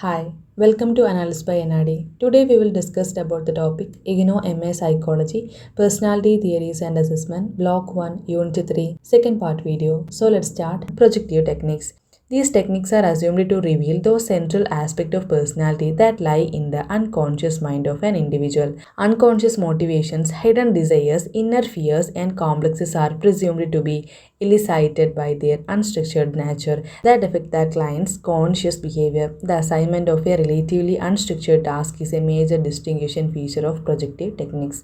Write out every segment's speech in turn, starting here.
Hi, welcome to Analysis by NRD. Today we will discuss about the topic IGNOU MA Psychology, Personality Theories and Assessment, Block 1, Unit 3, second part video. So let's start. Projective techniques. These techniques are assumed to reveal those central aspects of personality that lie in the unconscious mind of an individual. Unconscious motivations, hidden desires, inner fears, and complexes are presumed to be elicited by their unstructured nature that affect the client's conscious behavior. The assignment of a relatively unstructured task is a major distinguishing feature of projective techniques.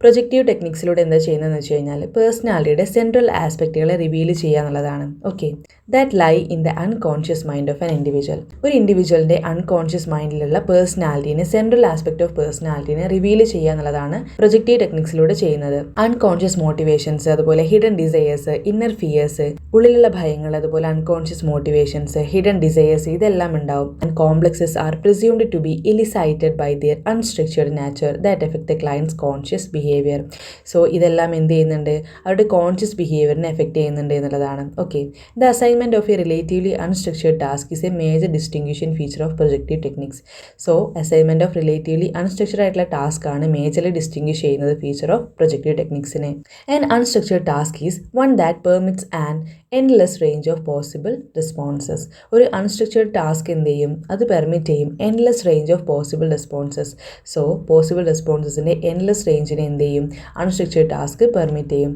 Projective ടെക്നിക്സിലൂടെ എന്താ ചെയ്യുന്നതെന്ന് വെച്ച് കഴിഞ്ഞാൽ പേഴ്സണാലിറ്റിയുടെ central ആസ്പെക്റ്റുകളെ reveal ചെയ്യുക എന്നുള്ളതാണ്. Okay, that lie in the unconscious mind of an individual. ഒരു ഇൻഡിവിജ്വലിൻ്റെ unconscious മൈൻഡിലുള്ള പേഴ്സണാലിറ്റീനെ, സെൻട്രൽ ആസ്പെക്ട് ഓഫ് പേഴ്സണാലിറ്റീനെ റിവീൽ ചെയ്യുക എന്നുള്ളതാണ് പ്രൊജക്റ്റീവ് ടെക്നിക്സിലൂടെ ചെയ്യുന്നത്. അൺകോൺഷ്യസ് മോട്ടിവേഷൻസ്, അതുപോലെ ഹിഡൻ ഡിസയേഴ്സ്, ഇന്നർ ഫിയേഴ്സ്, ഉള്ളിലുള്ള ഭയങ്ങൾ, അതുപോലെ അൺകോൺഷ്യസ് മോട്ടിവേഷൻസ്, ഹിഡൻ ഡിസയേഴ്സ്, ഇതെല്ലാം ഉണ്ടാവും. And complexes are presumed to be elicited by their unstructured nature that effect the clients conscious behaviour. So ഇതെല്ലാം എന്ത് ചെയ്യുന്നുണ്ട്, അവരുടെ കോൺഷ്യസ് ബിഹേവിയറിനെ എഫക്റ്റ് ചെയ്യുന്നുണ്ട് എന്നുള്ളതാണ്. Okay, the assignment of a relatively unstructured task is a major distinguishing feature of projective techniques. So assignment of relatively unstructured ആയിട്ടുള്ള task ആണ് majorly distinguish ചെയ്യുന്നത് ഫീച്ചർ ഓഫ് പ്രൊജക്റ്റീവ് ടെക്നിക്സിനെ. An unstructured task is one that permits an endless range of possible responses. ഒരു unstructured task എന്ത് ചെയ്യും, അത് permit ചെയ്യും endless range of possible responses. So possible റെസ്പോൺസസിൻ്റെ എൻലെസ് റേഞ്ചിനെ എന്ത് ചെയ്യും, അൺസ്ട്രക്ചേർഡ് ടാസ്ക് പെർമിറ്റ് ചെയ്യും.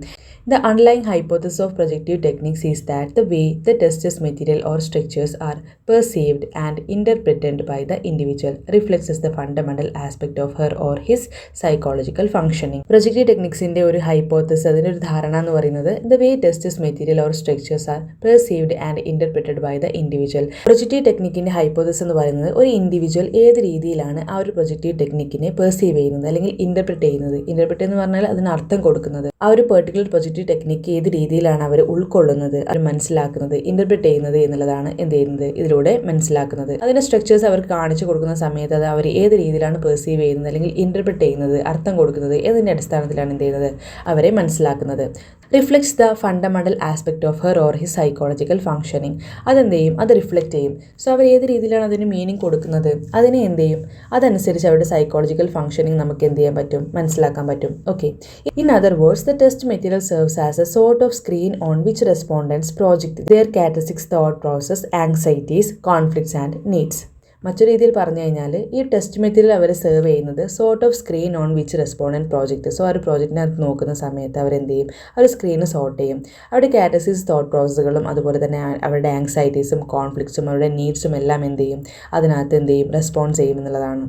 The underlying hypothesis of projective techniques is that the way the test's material or structures are perceived and interpreted by the individual reflects the fundamental aspect of her or his psychological functioning. Projective techniquesന്റെ ഒരു hypothesis, അതിൻ്റെ ഒരു ധാരണ എന്ന് പറയുന്നത് the way test's material or structures are perceived and interpreted by the individual. പ്രൊജക്റ്റീവ് ടെക്നിക്കിന്റെ hypothesis എന്ന് പറയുന്നത് ഒരു ഇൻഡിവിജ്വൽ ഏത് രീതിയിലാണ് ആ ഒരു പ്രൊജക്റ്റീവ് ടെക്നിക്കിനെ പെർസീവ് ചെയ്യുന്നത് അല്ലെങ്കിൽ ഇന്റർപ്രറ്റ് ചെയ്യുന്നത്. ഇന്റർപ്രറ്റ് എന്ന് പറഞ്ഞാൽ അതിന് അർത്ഥം കൊടുക്കുന്നത്. ആ ഒരു പെർട്ടിക്കുലർ പ്രൊജക്റ്റീവ് ടെക്നിക്ക് ഏത് രീതിയിലാണ് അവർ ഉൾക്കൊള്ളുന്നത്, അവർ മനസ്സിലാക്കുന്നത്, ഇന്റർപ്രറ്റ് ചെയ്യുന്നത് എന്നുള്ളതാണ് എന്ത് ചെയ്യുന്നത്, ഇതിലൂടെ മനസ്സിലാക്കുന്നത്. അതിന്റെ സ്ട്രക്ചേഴ്സ് അവർക്ക് കാണിച്ചു കൊടുക്കുന്ന സമയത്ത് അത് അവർ ഏത് രീതിയിലാണ് പെർസീവ് ചെയ്യുന്നത് അല്ലെങ്കിൽ ഇന്റർപ്രറ്റ് ചെയ്യുന്നത്, അർത്ഥം കൊടുക്കുന്നത് എന്നതിന്റെ അടിസ്ഥാനത്തിലാണ് എന്ത് ചെയ്യുന്നത്, അവരെ മനസ്സിലാക്കുന്നത്. Reflects the fundamental aspect of her or his psychological functioning. അതെന്ത് ചെയ്യും, അത് റിഫ്ലക്റ്റ് ചെയ്യും. സോ അവർ ഏത് രീതിയിലാണ് അതിന് മീനിങ് കൊടുക്കുന്നത്, അതിനെ എന്ത് ചെയ്യും, അതനുസരിച്ച് അവരുടെ സൈക്കോളജിക്കൽ ഫംഗ്ഷനിങ് നമുക്ക് എന്ത് ചെയ്യാൻ പറ്റും, മനസ്സിലാക്കാൻ പറ്റും. Okay, in other words the test material serves as a sort of screen on which respondents project their characteristics, thought process, anxieties, conflicts and needs. മറ്റൊരു രീതിയിൽ പറഞ്ഞു കഴിഞ്ഞാൽ ഈ ടെസ്റ്റ് മെറ്റീരിയൽ അവർ സെർവ് ചെയ്യുന്നത് sort of screen on which respondent project. So ആ ഒരു പ്രോജക്റ്റിനകത്ത് നോക്കുന്ന സമയത്ത് അവരെന്ത് ചെയ്യും, ആ ഒരു സ്ക്രീന് സോർട്ട് ചെയ്യും. അവരുടെ കാറ്റഗറീസ്, തോട്ട് പ്രോസസ്സുകളും അതുപോലെ തന്നെ അവരുടെ ആങ്സൈറ്റീസും കോൺഫ്ലിക്ട്സും അവരുടെ നീഡ്സും എല്ലാം എന്ത് ചെയ്യും, അതിനകത്ത് എന്ത് ചെയ്യും, റെസ്പോൺസ് ചെയ്യും എന്നുള്ളതാണ്.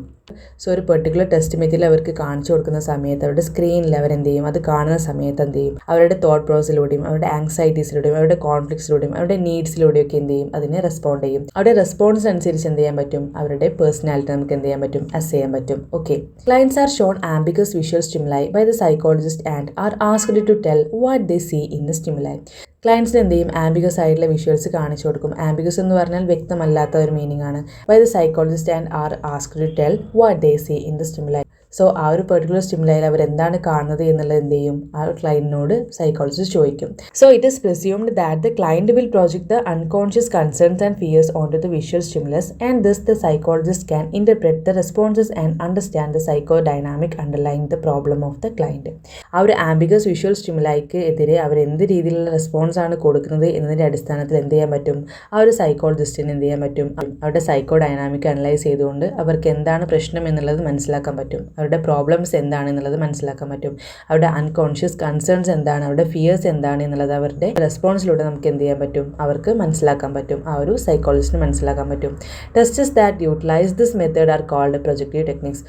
സോ ഒരു പെർട്ടിക്കുലർ ടെസ്റ്റ് മെറ്റീരിയൽ അവർക്ക് കാണിച്ചു കൊടുക്കുന്ന സമയത്ത് അവരുടെ സ്ക്രീനിൽ അവരെന്ത് ചെയ്യും, അത് കാണുന്ന സമയത്ത് എന്ത് ചെയ്യും, അവരുടെ തോട്ട് പ്രോസസ്സിലൂടെയും അവരുടെ ആങ്സൈറ്റീസിലൂടെയും അവരുടെ കോൺഫ്ലിക്ട്സിലൂടെയും അവരുടെ നീഡ്സിലൂടെയും ഒക്കെ എന്ത് ചെയ്യും, അതിനെ റെസ്പോണ്ട് ചെയ്യും. അവരുടെ റെസ്പോൺസ് അനുസരിച്ച് എന്ത് ചെയ്യാൻ പറ്റും, അവരുടെ പേഴ്സണാലിറ്റി നമുക്ക് എന്ത് ചെയ്യാൻ പറ്റും, അസ് ചെയ്യാൻ പറ്റും. Okay, clients are shown ambiguous visual stimuli by the psychologist and are asked to tell what they see in the stimuli. ക്ലയൻറ്റ്സിന് എന്ത് ചെയ്യും, ആംബിഗസ് ആയിട്ടുള്ള വിഷ്വൽസ് കാണിച്ചു കൊടുക്കും. ആംബിഗസ് എന്ന് പറഞ്ഞാൽ വ്യക്തമല്ലാത്ത ഒരു മീനിങ് ആണ്. By the psychologist and are asked to tell what they see in the stimuli. So ആ ഒരു പെർട്ടിക്കുലർ സ്റ്റിമുലൈയിൽ അവർ എന്താണ് കാണുന്നത് എന്നുള്ളത് എന്ത് ചെയ്യും, ആ ക്ലയൻറ്റിനോട് സൈക്കോളജിസ്റ്റ് ചോദിക്കും. So it is presumed that the client will project the unconscious concerns and fears on to the visual stimulus and this the psychologist can interpret the responses and understand the psycho dynamic underlying the problem of the client. ആ ഒരു ambiguous visual സ്റ്റിമുലൈക്ക് എതിരെ അവർ എന്ത് രീതിയിലുള്ള response ആണ് കൊടുക്കുന്നത് എന്നതിൻ്റെ അടിസ്ഥാനത്തിൽ എന്ത് ചെയ്യാൻ പറ്റും, ആ ഒരു സൈക്കോളജിസ്റ്റിന് എന്ത് ചെയ്യാൻ പറ്റും, അവരുടെ സൈക്കോ ഡൈനാമിക് അനലൈസ് ചെയ്തുകൊണ്ട് അവർക്ക് എന്താണ് പ്രശ്നം എന്നുള്ളത് മനസ്സിലാക്കാൻ പറ്റും, അവരുടെ പ്രോബ്ലംസ് എന്താണെന്നുള്ളത് മനസ്സിലാക്കാൻ പറ്റും, അവരുടെ അൺകോൺഷ്യസ് കൺസേൺസ് എന്താണ്, അവരുടെ ഫിയേഴ്സ് എന്താണ് എന്നുള്ളത് അവരുടെ റെസ്പോൺസിലൂടെ നമുക്ക് എന്ത് ചെയ്യാൻ പറ്റും, അവർക്ക് മനസ്സിലാക്കാൻ പറ്റും, ആ ഒരു സൈക്കോളജിസ്റ്റിന് മനസ്സിലാക്കാൻ പറ്റും. Tests that utilise this method are called projective techniques.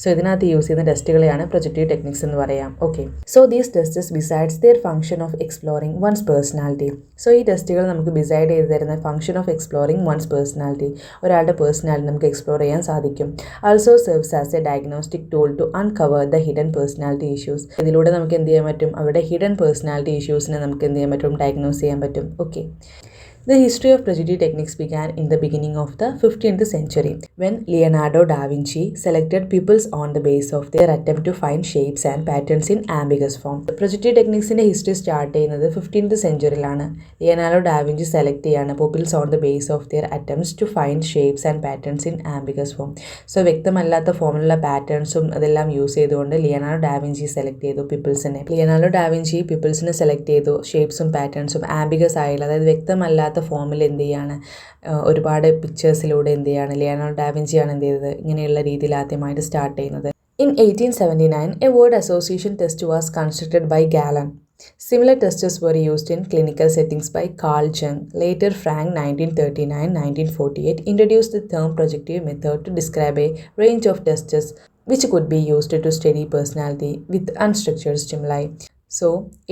So ഇതിനകത്ത് യൂസ് ചെയ്യുന്ന ടെസ്റ്റുകളെയാണ് പ്രൊജക്റ്റീവ് ടെക്നിക്സ് എന്ന് പറയാം. Okay, so these tests besides their function of exploring one's personality. So ഈ ടെസ്റ്റുകൾ നമുക്ക് ഡിസൈഡ് ചെയ്ത് തരുന്ന function of exploring one's personality, ഒരാളുടെ പേഴ്സണാലിറ്റി നമുക്ക് എക്സ്പ്ലോർ ചെയ്യാൻ സാധിക്കും. Also serves as a diagnostic tool to uncover the hidden personality issues. ഇതിലൂടെ നമുക്ക് എന്ത് ചെയ്യാൻ പറ്റും, അവരുടെ ഹിഡൻ പേഴ്സണാലിറ്റി ഇഷ്യൂസിനെ നമുക്ക് എന്ത് ചെയ്യാൻ പറ്റും, ഡയഗ്നോസ് ചെയ്യാൻ പറ്റും. Okay, The history of Prodigy techniques began in the beginning of the 15th century when Leonardo da Vinci selected pupils on the basis of their attempt to find shapes and patterns in ambiguous form. Prodigy techniquesന്റെ history start ചെയ്യുന്നത് 15th സെഞ്ചുറിയിലാണ്. Leonardo da Vinci select ചെയ്യാണ് pupils on the basis of their attempts to find shapes and patterns in ambiguous form. So വ്യക്തമല്ലാത്ത ഫോമിലുള്ള പാറ്റേൺസും അതെല്ലാം use ചെയ്തുകൊണ്ട് Leonardo da Vinci select ചെയ്തു പീപ്പിൾസിനെ. ലിയനാർഡോ ഡാവിഞ്ചി പീപ്പിൾസിനെ സെലക്ട് ചെയ്തു ഷേപ്സും പാറ്റേൺസും ആംബിഗസ് ആയുള്ള, അതായത് വ്യക്തമല്ലാത്ത ഫോമിൽ എന്ത് ചെയ്യാണ് ഒരുപാട് പിക്ചേഴ്സിലൂടെ എന്ത് ചെയ്യാണ് ലിയനാർഡോ ഡാവിഞ്ചിയാണ് എന്ത് ചെയ്തത് ഇങ്ങനെയുള്ള രീതിയിൽ ആദ്യമായിട്ട് സ്റ്റാർട്ട് ചെയ്യുന്നത്. In 1879, a word association test was constructed by Galen. Similar tests were used in clinical settings by Carl Jung. Later, Frank 1939-1948 introduced the term projective method to describe a range of tests which could be used to study personality with unstructured stimuli. So,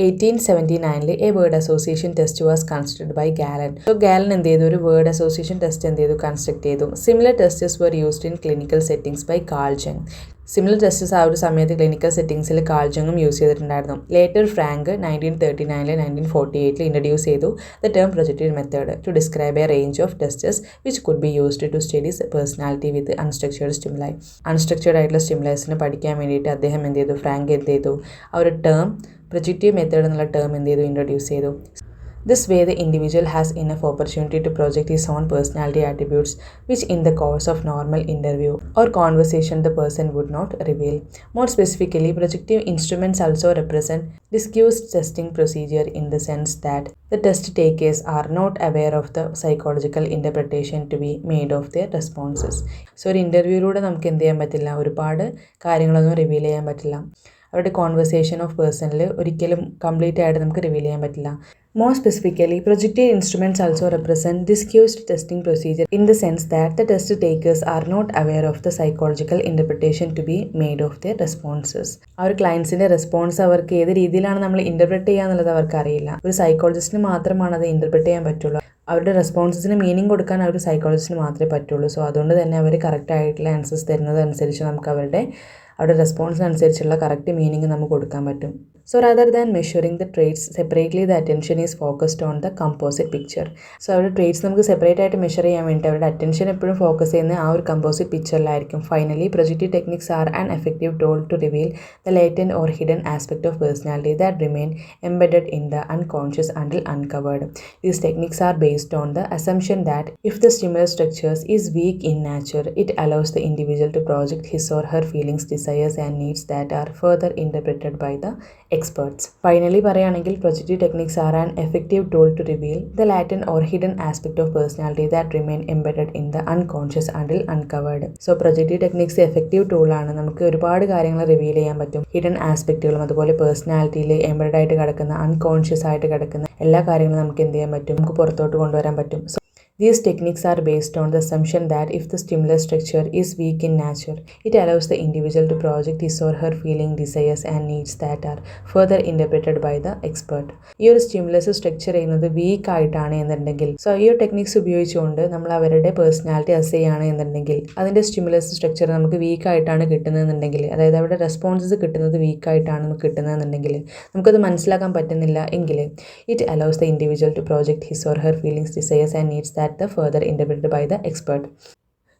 1879 a word association test was constructed by Galen. So, Galen എന്ത് ചെയ്തു ഒരു word association test എന്ത് ചെയ്തു construct ചെയ്തു. Similar tests were used in clinical settings by Carl Jung. Similar tests ആ ഒരു സമയത്ത് clinical സെറ്റിംഗ്സിൽ കാൾ ജങ്ങും യൂസ് ചെയ്തിട്ടുണ്ടായിരുന്നു. ലേറ്റർ ഫ്രാങ്ക് 1939-1948 ഇൻട്രൊഡ്യൂസ് ചെയ്തു the term projective method to describe a range of tests which could be used to study personality with unstructured stimuli. Unstructured ആയിട്ടുള്ള സ്റ്റിമുലൈസിനെ പഠിക്കാൻ വേണ്ടിയിട്ട് അദ്ദേഹം എന്ത് ചെയ്തു, ഫ്രാങ്ക് എന്ത് ചെയ്തു ആ ഒരു ടേം പ്രൊജക്റ്റീവ് മെത്തേഡ് എന്നുള്ള ടേം എന്ത് ചെയ്തു ഇൻട്രൊഡ്യൂസ് ചെയ്തു. This way, the individual has enough opportunity to project his own personality attributes, which in the course of normal interview or conversation the person would not reveal. More specifically, projective instruments also represent disguised testing procedure in the sense that the test takers are not aware of the psychological interpretation to be made of their responses. So, ഒരു ഇൻ്റർവ്യൂയിലൂടെ നമുക്ക് എന്ത് ചെയ്യാൻ പറ്റില്ല, ഒരുപാട് കാര്യങ്ങളൊന്നും reveal ചെയ്യാൻ പറ്റില്ല. അവരുടെ കോൺവെർസേഷൻ ഓഫ് പേഴ്സണിൽ ഒരിക്കലും കംപ്ലീറ്റ് ആയിട്ട് നമുക്ക് റിവീൽ ചെയ്യാൻ പറ്റില്ല. More specifically, projective instruments also represent disguised testing procedure in the sense that the test takers are not aware of the psychological interpretation to be made of their responses. our clientsന്റെ response അവർക്ക് ഏത് രീതിയിലാണ് നമ്മൾ interpret ചെയ്യുക എന്നുള്ളത് അവർക്ക് അറിയില്ല. ഒരു സൈക്കോളജിസ്റ്റിന് മാത്രമാണ് അത് ഇൻ്റർപ്രറ്റ് ചെയ്യാൻ പറ്റുള്ളൂ. അവരുടെ റെസ്പോൺസസിന് മീനിങ് കൊടുക്കാൻ അവർ സൈക്കോളജിസ്റ്റിന് മാത്രമേ പറ്റുള്ളൂ. സോ അതുകൊണ്ട് തന്നെ അവർ കറക്റ്റ് ആയിട്ടുള്ള ആൻസേഴ്സ് തരുന്നതനുസരിച്ച് നമുക്ക് അവരുടെ റെസ്പോൺസിനനുസരിച്ചുള്ള കറക്റ്റ് മീനിങ് നമുക്ക് കൊടുക്കാൻ പറ്റും. So rather than measuring the traits separately, the attention is focused on the composite picture. So അവരുടെ ട്രേറ്റ്സ് നമുക്ക് സെപ്പറേറ്റ് ആയിട്ട് മെഷർ ചെയ്യാൻ വേണ്ടി അവരുടെ അറ്റൻഷൻ എപ്പോഴും ഫോക്കസ് ചെയ്യുന്ന ആ ഒരു കമ്പോസിറ്റ് പിക്ചറിലായിരിക്കും. Finally, projective techniques are an effective tool to reveal the latent or hidden aspect of personality that remain embedded in the unconscious until uncovered. These techniques are based on the assumption that if the stimulus structures is weak in nature, it allows the individual to project his or her feelings, desires and needs that are further interpreted by the experts. Finally, പറയുകയാണെങ്കിൽ projective techniques are an effective tool to reveal the latent or hidden aspect of personality that remain embedded in the unconscious until uncovered. So projective techniques effective ടൂളാണ്. നമുക്ക് ഒരുപാട് കാര്യങ്ങൾ reveal ചെയ്യാൻ പറ്റും. Hidden ആസ്പെക്റ്റുകളും അതുപോലെ പേഴ്സണാലിറ്റിയിൽ embedded ആയിട്ട് കിടക്കുന്ന അൺകോൺഷ്യസ് ആയിട്ട് കിടക്കുന്ന എല്ലാ കാര്യങ്ങളും നമുക്ക് എന്ത് ചെയ്യാൻ പറ്റും, നമുക്ക് പുറത്തോട്ട് കൊണ്ടുവരാൻ പറ്റും. These techniques are based on the assumption that if the stimulus structure is weak in nature, it allows the individual to project his or her feeling, desires and needs that are further interpreted by the expert. ഈ ഒരു stimulus structure ചെയ്യുന്നത് week ആയിട്ടാണ് എന്നുണ്ടെങ്കിൽ, so ഈ ഒരു techniques ഉപയോഗിച്ചുകൊണ്ട് നമ്മൾ അവരുടെ പേഴ്സണാലിറ്റി അസ് ചെയ്യുകയാണ് എന്നുണ്ടെങ്കിൽ അതിൻ്റെ സ്റ്റിമുലസ് സ്ട്രക്ചർ നമുക്ക് വീക്ക് ആയിട്ടാണ് കിട്ടുന്നതെന്നുണ്ടെങ്കിൽ, അതായത് അവരുടെ റെസ്പോൺസസ് കിട്ടുന്നത് വീക്ക് ആയിട്ടാണ് നമുക്ക് കിട്ടുന്നതെന്നുണ്ടെങ്കിൽ, നമുക്കത് മനസ്സിലാക്കാൻ പറ്റുന്നില്ല എങ്കിൽ it allows the individual to project his or her feelings, desires and needs that the further interpreted by the expert.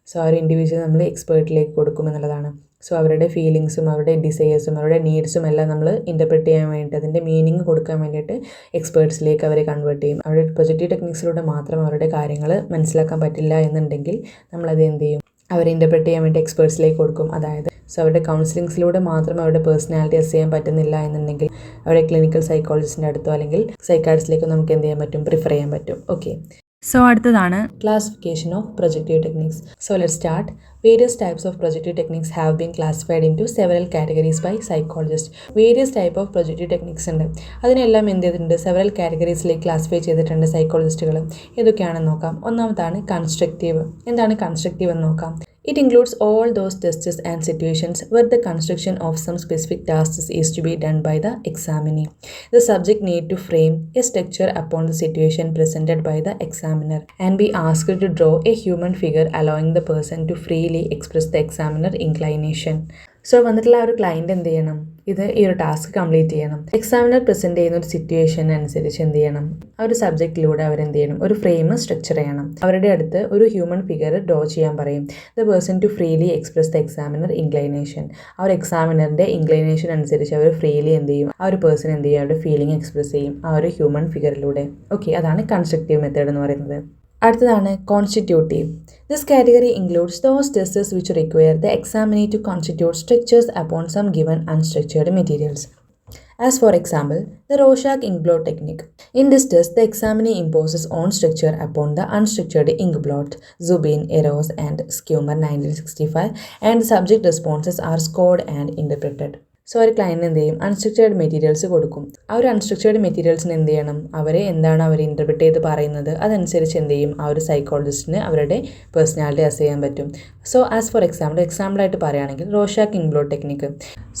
So ആ ഒരു ഇൻഡിവിജ്വൽ നമ്മൾ എക്സ്പേർട്ടിലേക്ക് കൊടുക്കുമെന്നുള്ളതാണ്. സോ അവരുടെ ഫീലിങ്സും അവരുടെ ഡിസയേഴ്സും അവരുടെ നീഡ്സും എല്ലാം നമ്മൾ ഇൻ്റർപ്രറ്റ് ചെയ്യാൻ വേണ്ടിയിട്ട് അതിൻ്റെ മീനിങ് കൊടുക്കാൻ വേണ്ടിയിട്ട് എക്സ്പേർട്സിലേക്ക് അവരെ കൺവേർട്ട് ചെയ്യും. അവരുടെ പ്രൊജക്റ്റീവ് ടെക്നിക്സിലൂടെ മാത്രം അവരുടെ കാര്യങ്ങൾ മനസ്സിലാക്കാൻ പറ്റില്ല എന്നുണ്ടെങ്കിൽ നമ്മളത് എന്ത് ചെയ്യും, അവരെ ഇൻ്റർപ്രറ്റ് ചെയ്യാൻ വേണ്ടി എക്സ്പേർട്സിലേക്ക് കൊടുക്കും. അതായത് സോ അവരുടെ കൗൺസിലിങ്സിലൂടെ മാത്രം അവരുടെ പേഴ്സണാലിറ്റി അസ് ചെയ്യാൻ പറ്റുന്നില്ല എന്നുണ്ടെങ്കിൽ അവരുടെ ക്ലിനിക്കൽ സൈക്കോളജിസ്റ്റിൻ്റെ അടുത്തോ അല്ലെങ്കിൽ സൈക്കാട്രിസ്റ്റിലേക്കോ നമുക്ക് എന്ത് ചെയ്യാൻ പറ്റും, പ്രിഫർ ചെയ്യാൻ പറ്റും. ഓക്കെ, സോ അടുത്തതാണ് classification of projective techniques. So let start. Various types of projective techniques have been classified into several categories by psychologists. Various type of projective techniques ഉണ്ട്. അതിനെല്ലാം എന്ത് ചെയ്തിട്ടുണ്ട്, സെവറൽ കാറ്റഗറീസിലേക്ക് ക്ലാസിഫൈ ചെയ്തിട്ടുണ്ട് സൈക്കോളജിസ്റ്റുകൾ. ഏതൊക്കെയാണെന്ന് നോക്കാം. ഒന്നാമതാണ് കൺസ്ട്രക്റ്റീവ്. എന്താണ് കൺസ്ട്രക്റ്റീവ് എന്ന് നോക്കാം. It includes all those tests and situations where the construction of some specific tasks is to be done by the examinee. The subject need to frame a structure upon the situation presented by the examiner and be asked to draw a human figure allowing the person to freely express the examiner inclination. So വന്നിട്ടുള്ള ഒരു client എന്ത് ചെയ്യണം, ഇത് ഈ ഒരു task complete ചെയ്യണം. Examiner present ചെയ്യുന്ന ഒരു സിറ്റുവേഷൻ അനുസരിച്ച് എന്ത് ചെയ്യണം, ആ ഒരു സബ്ജക്റ്റിലൂടെ അവരെന്ത് ചെയ്യണം, ഒരു ഫ്രെയിം സ്ട്രക്ചർ ചെയ്യണം. അവരുടെ അടുത്ത് ഒരു ഹ്യൂമൻ ഫിഗർ ഡ്രോ ചെയ്യാൻ പറയും. The person to freely express the examiner inclination. ആ ഒരു എക്സാമിനറിന്റെ ഇൻക്ലൈനേഷൻ അനുസരിച്ച് അവർ ഫ്രീലി എന്ത് ചെയ്യും, ആ ഒരു പേഴ്സൺ എന്ത് ചെയ്യും, അവരുടെ ഫീലിംഗ് എക്സ്പ്രസ് ചെയ്യും ആ ഒരു ഹ്യൂമൻ ഫിഗറിലൂടെ. ഓക്കെ, അതാണ് കൺസ്ട്രക്റ്റീവ് മെത്തേഡ് എന്ന് പറയുന്നത്. അടുത്തതാണ് constitutive. This category includes those tests which require the examiner to constitute structures upon some given unstructured materials. As for example, the Rorschach ink blot technique. In this test, the examiner imposes on structure upon the unstructured ink blot, Zubin, Eros, and Schumer 1965, and the subject responses are scored and interpreted. So ഒരു client എന്ത് ചെയ്യും, unstructured materials കൊടുക്കും. ആ ഒരു unstructured മെറ്റീരിയൽസിന് എന്ത് ചെയ്യണം, അവരെ എന്താണ് അവർ ഇൻ്റർപ്രിറ്റ് ചെയ്ത് പറയുന്നത് അതനുസരിച്ച് എന്ത് ചെയ്യും, ആ ഒരു സൈക്കോളജിസ്റ്റിന് അവരുടെ പേഴ്സണാലിറ്റി അസ് ചെയ്യാൻ പറ്റും. സോ ആസ് ഫോർ എക്സാമ്പിളായിട്ട് പറയുകയാണെങ്കിൽ Rorschach ink blot technique.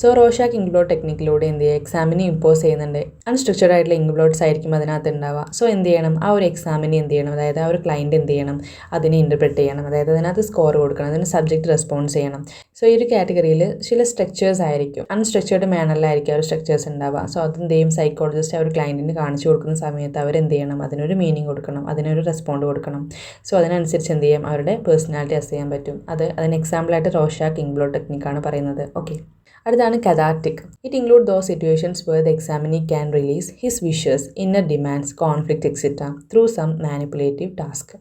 So Rorschach ink blot ടെക്നിക്കിലൂടെ എന്ത് ചെയ്യുക, എക്സാമിനെ ഇമ്പോസ് ചെയ്യുന്നുണ്ട്. അൺസ്ട്രക്ചേർഡ് ആയിട്ടുള്ള ഇങ്ക് ബ്ലോട്ട്സ് ആയിരിക്കും അതിനകത്ത് ഉണ്ടാവുക. സോ എന്ത് ചെയ്യണം, ആ ഒരു എക്സാമിനെ എന്ത് ചെയ്യണം, അതായത് ആ ഒരു ക്ലയൻറ്റ് എന്ത് ചെയ്യണം, അതിനെ ഇൻ്റർപ്രിറ്റ് ചെയ്യണം, അതായത് അതിനകത്ത് സ്കോർ കൊടുക്കണം, അതിന് സബ്ജക്റ്റ് റെസ്പോൺസ് ചെയ്യണം. സോ ഈ ഒരു കാറ്റഗറിയിൽ ചില സ്ട്രക്ചേഴ്സ് ആയിരിക്കും അൺസ്ട്രക്ചേർഡ് മാനറിലായിരിക്കും ആ ഒരു സ്ട്രക്ചേഴ്സ് ഉണ്ടാവുക. സോ അതെന്ത് ചെയ്യും, സൈക്കോളജിസ്റ്റ് ആ ഒരു ക്ലയൻറ്റിന് കാണിച്ചു കൊടുക്കുന്ന സമയത്ത് അവരെന്ത് ചെയ്യണം, അതിനൊരു മീനിങ് കൊടുക്കണം, അതിനൊരു റെസ്പോണ്ട് കൊടുക്കണം. സോ അതിനനുസരിച്ച് എന്ത് ചെയ്യും, അവരുടെ പേഴ്സണാലിറ്റി അസ് ചെയ്യാൻ പറ്റും. അതിന് എക്സാമ്പിളായിട്ട് റോഷാക്ക് ഇങ്ക് ബ്ലോട്ട് ടെക്നിക്കാണ് പറയുന്നത്. ഓക്കെ, അടുത്താണ് cathartic. It include those situations where the examinee can release his wishes, inner demands, conflict etcetera through some manipulative task.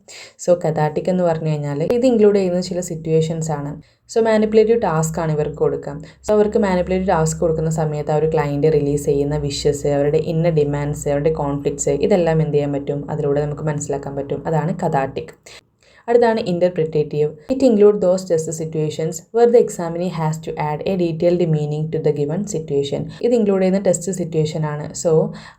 So cathartic എന്ന് പറഞ്ഞു കഴിഞ്ഞാൽ ഇത് ഇൻക്ലൂഡ് ചെയ്യുന്ന ചില സിറ്റുവേഷൻസ് ആണ്. സോ മാനിപ്പുലേറ്റീവ് ടാസ്ക് ആണ് ഇവർക്ക് കൊടുക്കുക. സോ അവർക്ക് മാനിപ്പുലേറ്റീവ് ടാസ്ക് കൊടുക്കുന്ന സമയത്ത് ആ ഒരു ക്ലയൻറ്റ് റിലീസ് ചെയ്യുന്ന വിഷസ്, അവരുടെ ഇന്നർ ഡിമാൻഡ്സ്, അവരുടെ കോൺഫ്ലിക്ട്സ്, ഇതെല്ലാം എന്ത് ചെയ്യാൻ പറ്റും, അതിലൂടെ നമുക്ക് മനസ്സിലാക്കാൻ പറ്റും. അതാണ് കഥാർട്ടിക്. അടുത്താണ് interpretative. It include those test situations where the examinee has to add a detailed meaning to the given situation. ഇത് ഇൻക്ലൂഡ് ചെയ്യുന്ന ടെസ്റ്റ് സിറ്റുവേഷൻ ആണ്. സോ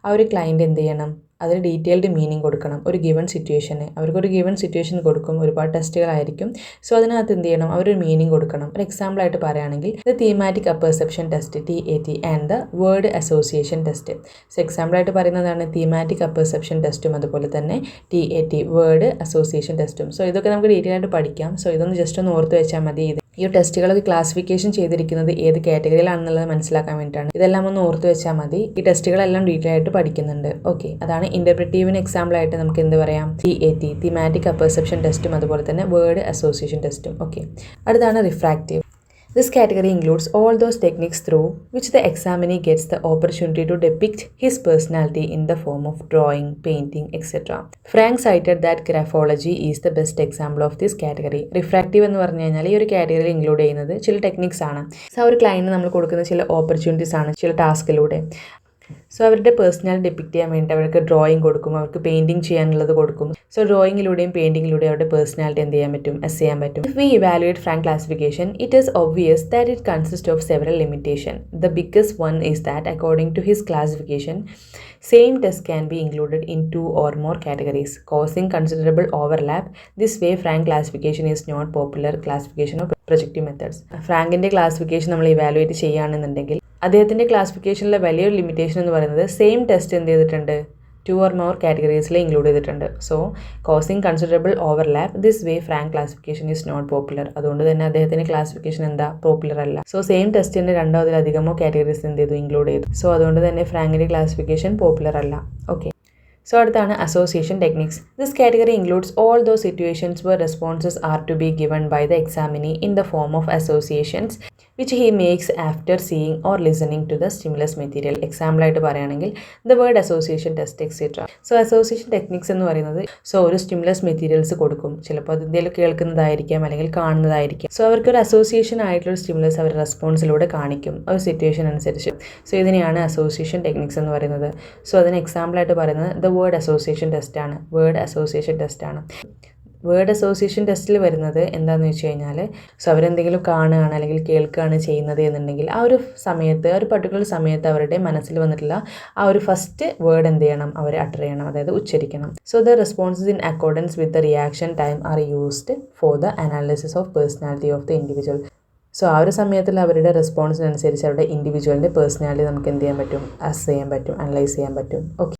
ആ ഒരു ക്ലയൻറ്റ് എന്ത് ചെയ്യണം, അതിൽ ഡീറ്റെയിൽഡ് മീനിങ് കൊടുക്കണം. ഒരു ഗിവൺ സിറ്റുവേഷന് അവർക്കൊരു ഗിവൺ സിറ്റുവേഷൻ കൊടുക്കും, ഒരുപാട് ടെസ്റ്റുകളായിരിക്കും. സോ അതിനകത്ത് എന്ത് ചെയ്യണം, അവരൊരു മീനിങ് കൊടുക്കണം. ഒരു എക്സാമ്പിളായിട്ട് പറയുകയാണെങ്കിൽ the thematic apperception test TAT and the word association test. So എക്സാമ്പിളായിട്ട് പറയുന്നതാണ് തീമാറ്റിക് അപ്പർസെപ്ഷൻ ടെസ്റ്റും അതുപോലെ തന്നെ TAT വേർഡ് അസോസിയേഷൻ ടെസ്റ്റും. സോ ഇതൊക്കെ നമുക്ക് ഡീറ്റെയിൽ ആയിട്ട് പഠിക്കാം. സോ ഇതൊന്ന് ജസ്റ്റ് ഒന്ന് ഓർത്ത് വെച്ചാൽ മതി. ഈ ടെസ്റ്റുകളൊക്കെ ക്ലാസിഫിക്കേഷൻ ചെയ്തിരിക്കുന്നത് ഏത് കാറ്റഗറിയിലാണെന്നുള്ളത് മനസ്സിലാക്കാൻ വേണ്ടിയിട്ടാണ്. ഇതെല്ലാം ഒന്ന് ഓർത്ത് വെച്ചാൽ മതി. ഈ ടെസ്റ്റുകളെല്ലാം ഡീറ്റെയിൽ ആയിട്ട് പഠിക്കുന്നുണ്ട്. ഓക്കെ, അതാണ് ഇൻ്റർപ്രിറ്റീവിന് എക്സാമ്പിളായിട്ട് നമുക്ക് എന്ത് പറയാം, TAT തീമാറ്റിക് അപ്പർസെപ്ഷൻ ടെസ്റ്റും അതുപോലെ തന്നെ വേർഡ് അസോസിയേഷൻ ടെസ്റ്റും. ഓക്കെ, അടുത്താണ് refractive. This category includes all those techniques through which the examinee gets the opportunity to depict his personality in the form of drawing, painting, etc. Frank cited that graphology is the best example of this category. Refractive എന്ന് പറഞ്ഞു കഴിഞ്ഞാൽ ഈ ഒരു കാറ്റഗറിയിൽ include ചെയ്യുന്നത് ചില techniques ആണ്. So ആ ഒരു ക്ലയൻറ്റിന് നമ്മൾ കൊടുക്കുന്ന ചില ഓപ്പർച്യൂണിറ്റീസ് ആണ് ചില ടാസ്കിലൂടെ. സോ അവരുടെ പേഴ്സണാലിറ്റി ഡിപ്പിക്റ്റ് ചെയ്യാൻ വേണ്ടി അവർക്ക് ഡ്രോയിങ് കൊടുക്കും, അവർക്ക് പെയിൻറ്റിങ് ചെയ്യാനുള്ളത് കൊടുക്കും. സോ ഡ്രോയിങ്ങിലൂടെയും പെയിൻറ്റിങ്ങിലൂടെയും അവരുടെ പേഴ്സണാലിറ്റി എന്ത് ചെയ്യാൻ പറ്റും, അസ് ചെയ്യാൻ പറ്റും. If we evaluate Frank classification, it is obvious that it consists of several limitations. The biggest one is that according to his classification, same test can be included in 2 or more categories, causing considerable overlap. This way, Frank classification is not popular classification of projective methods. ഫ്രാങ്കിൻ്റെ classification നമ്മൾ evaluate ചെയ്യുകയാണെന്നുണ്ടെങ്കിൽ അദ്ദേഹത്തിൻ്റെ ക്ലാസിഫിക്കേഷനിലെ വലിയൊരു limitation എന്ന് പറയുന്നത് same test എന്ത് ചെയ്തിട്ടുണ്ട്, 2 or more കാറ്റഗറീസിൽ ഇൻക്ലൂഡ് ചെയ്തിട്ടുണ്ട്. So causing considerable overlap. This way Frank classification is not popular. അതുകൊണ്ട് തന്നെ അദ്ദേഹത്തിൻ്റെ ക്ലാസിഫിക്കേഷൻ എന്താ, പോപ്പുലർ അല്ല. സോ സെയിം ടെസ്റ്റിൻ്റെ 2 അതിലധികമോ കാറ്റഗറീസ് എന്ത് ചെയ്തു, ഇൻക്ലൂഡ് ചെയ്തു. സോ അതുകൊണ്ട് തന്നെ ഫ്രാങ്കിൻ്റെ ക്ലാസിഫിക്കേഷൻ പോപ്പുലർ അല്ല. ഓക്കെ, സോ അടുത്താണ് association techniques. This category includes all those situations where responses are to be given by the examinee in the form of associations which he makes after seeing or listening to the stimulus material. എക്സാമ്പിളായിട്ട് പറയുകയാണെങ്കിൽ the word association test etcetera. So association techniques എന്ന് പറയുന്നത് ഒരു stimulus materials കൊടുക്കും. ചിലപ്പോൾ അത് എന്തെങ്കിലും കേൾക്കുന്നതായിരിക്കാം അല്ലെങ്കിൽ കാണുന്നതായിരിക്കാം. So അവർക്കൊരു അസോസിയേഷൻ ആയിട്ടുള്ള സ്റ്റിമുലസ് അവർ റെസ്പോൺസിലൂടെ കാണിക്കും ഒരു സിറ്റുവേഷൻ അനുസരിച്ച്. സോ ഇതിനെയാണ് അസോസിയേഷൻ ടെക്നിക്സ് എന്ന് പറയുന്നത്. സോ അതിന് എക്സാമ്പിളായിട്ട് പറയുന്നത് ദ വേർഡ് അസോസിയേഷൻ ടെസ്റ്റാണ്. വേർഡ് അസോസിയേഷൻ ടെസ്റ്റാണ്. വേർഡ് അസോസിയേഷൻ ടെസ്റ്റിൽ വരുന്നത് എന്താണെന്ന് വെച്ച് കഴിഞ്ഞാൽ, സോ അവരെന്തെങ്കിലും കാണുകയാണ് അല്ലെങ്കിൽ കേൾക്കുകയാണ് ചെയ്യുന്നത് എന്നുണ്ടെങ്കിൽ ആ ഒരു സമയത്ത്, ഒരു പർട്ടിക്കുലർ സമയത്ത് അവരുടെ മനസ്സിൽ വന്നിട്ടുള്ള ആ ഒരു ഫസ്റ്റ് വേർഡ് എന്ത് ചെയ്യണം, അവർ അട്ടർ ചെയ്യണം, അതായത് ഉച്ചരിക്കണം. So the responses in accordance with the reaction time are used for the analysis of personality of the individual. So ആ ഒരു സമയത്തിൽ അവരുടെ റെസ്പോൺസിനനുസരിച്ച് അവരുടെ ഇൻഡിവിജ്വലിൻ്റെ പേഴ്സണാലിറ്റി നമുക്ക് എന്ത് ചെയ്യാൻ പറ്റും, അസ് ചെയ്യാൻ പറ്റും, അനലൈസ് ചെയ്യാൻ പറ്റും. ഓക്കെ.